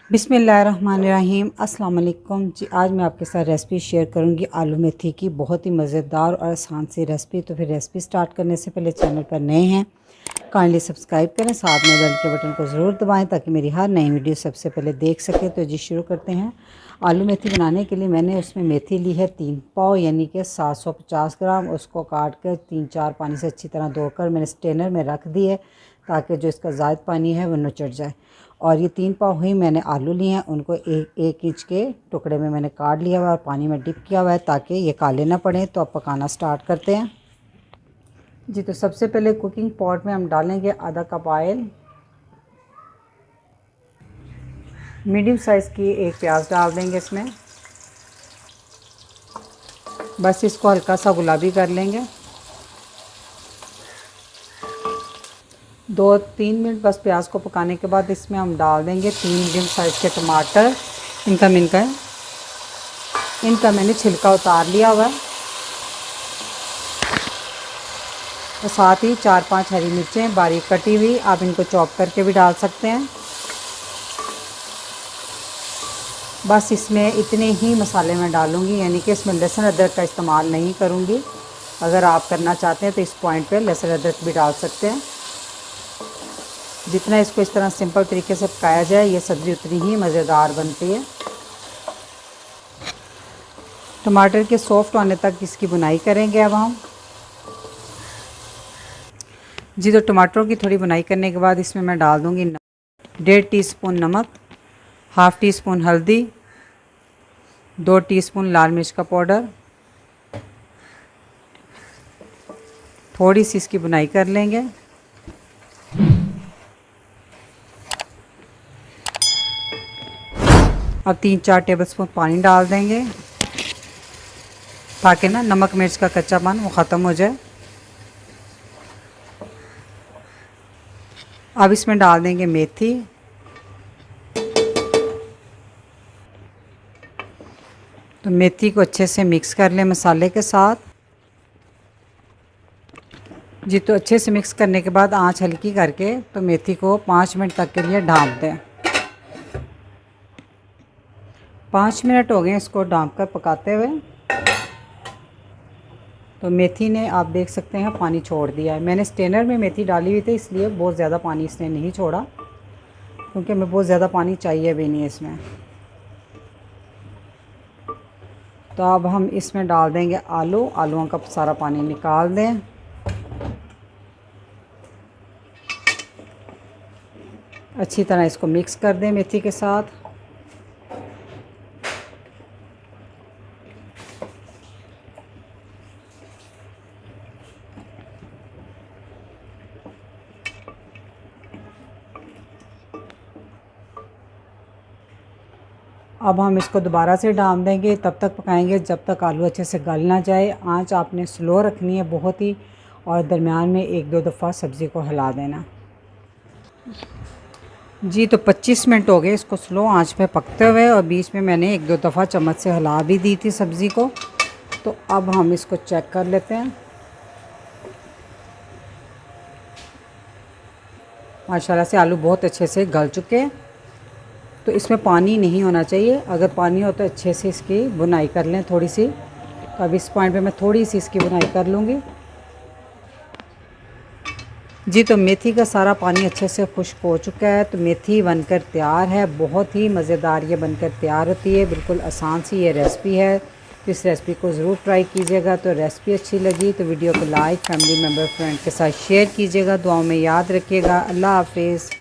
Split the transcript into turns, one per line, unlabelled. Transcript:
बिस्मिल्लाहिर्रहमानिर्रहीम अस्सलाम वालेकुम जी। आज मैं आपके साथ रेसिपी शेयर करूंगी आलू मेथी की, बहुत ही मज़ेदार और आसान सी रेसिपी। तो फिर रेसिपी स्टार्ट करने से पहले चैनल पर नए हैं काइंडली सब्सक्राइब करें, साथ में बेल के बटन को ज़रूर दबाएं ताकि मेरी हर नई वीडियो सबसे पहले देख सकें। तो जी शुरू करते हैं। आलू मेथी बनाने के लिए मैंने उसमें मेथी ली है 3 पाव यानी कि 750 ग्राम। उसको काट कर 3-4 पानी से अच्छी तरह धोकर मैंने स्ट्रेनर में रख दी है ताकि जो इसका ज़ायद पानी है वो नुचड़ जाए। और ये 3 पाव ही मैंने आलू लिए हैं, उनको एक इंच के टुकड़े में मैंने काट लिया हुआ है और पानी में डिप किया हुआ है ताकि ये काले ना पड़े। तो अब पकाना स्टार्ट करते हैं जी। तो सबसे पहले कुकिंग पॉट में हम डालेंगे आधा कप ऑयल। मीडियम साइज़ की एक प्याज डाल देंगे इसमें। बस इसको हल्का सा गुलाबी कर लेंगे। 2-3 मिनट बस प्याज को पकाने के बाद इसमें हम डाल देंगे 3 मीडियम साइज़ के टमाटर। इनका मैंने छिलका उतार लिया हुआ है। और साथ ही 4-5 हरी मिर्चें बारीक कटी हुई, आप इनको चॉप करके भी डाल सकते हैं। बस इसमें इतने ही मसाले मैं डालूँगी, यानी कि इसमें लहसुन अदरक का इस्तेमाल नहीं करूँगी। अगर आप करना चाहते हैं तो इस पॉइंट पे लहसुन अदरक भी डाल सकते हैं। जितना इसको इस तरह सिंपल तरीके से पकाया जाए ये सब्ज़ी उतनी ही मज़ेदार बनती है। टमाटर के सॉफ्ट होने तक इसकी बुनाई करेंगे अब हम जी। तो टमाटरों की थोड़ी बुनाई करने के बाद इसमें मैं डाल दूँगी 1.5 टीस्पून नमक, हाफ़ टी स्पून हल्दी, 2 टीस्पून लाल मिर्च का पाउडर। थोड़ी सी इसकी बुनाई कर लेंगे। अब 3-4 टेबलस्पून पानी डाल देंगे ताकि ना नमक मिर्च का कच्चापन वो ख़त्म हो जाए। अब इसमें डाल देंगे मेथी। तो मेथी को अच्छे से मिक्स कर लें मसाले के साथ जी। तो अच्छे से मिक्स करने के बाद आंच हल्की करके तो मेथी को 5 मिनट तक के लिए ढाँप दें। 5 मिनट हो गए इसको ढाँप कर पकाते हुए। तो मेथी ने आप देख सकते हैं पानी छोड़ दिया है। मैंने स्ट्रेनर में मेथी डाली हुई थी इसलिए बहुत ज़्यादा पानी इसने नहीं छोड़ा, क्योंकि हमें बहुत ज़्यादा पानी चाहिए भी नहीं इसमें। तो अब हम इसमें डाल देंगे आलूओं का सारा पानी निकाल दें। अच्छी तरह इसको मिक्स कर दें मेथी के साथ। अब हम इसको दोबारा से डाल देंगे, तब तक पकाएंगे जब तक आलू अच्छे से गल ना जाए। आंच आपने स्लो रखनी है बहुत ही, और दरमियान में 1-2 दफ़ा सब्ज़ी को हिला देना जी। तो 25 मिनट हो गए इसको स्लो आंच पे पकते हुए, और बीच में मैंने 1-2 दफ़ा चम्मच से हिला भी दी थी सब्ज़ी को। तो अब हम इसको चेक कर लेते हैं। माशाल्लाह से आलू बहुत अच्छे से गल चुके हैं। तो इसमें पानी नहीं होना चाहिए, अगर पानी हो तो अच्छे से इसकी बुनाई कर लें थोड़ी सी। तो अब इस पॉइंट पे मैं थोड़ी सी इसकी बुनाई कर लूँगी जी। तो मेथी का सारा पानी अच्छे से खुश्क हो चुका है। तो मेथी बनकर तैयार है। बहुत ही मज़ेदार ये बनकर तैयार होती है। बिल्कुल आसान सी ये रेसिपी है। तो इस रेसिपी को ज़रूर ट्राई कीजिएगा। तो रेसिपी अच्छी लगी तो वीडियो को लाइक, फैमिली मेम्बर, फ्रेंड के साथ शेयर कीजिएगा। दुआओं में याद रखिएगा। अल्लाह हाफिज़।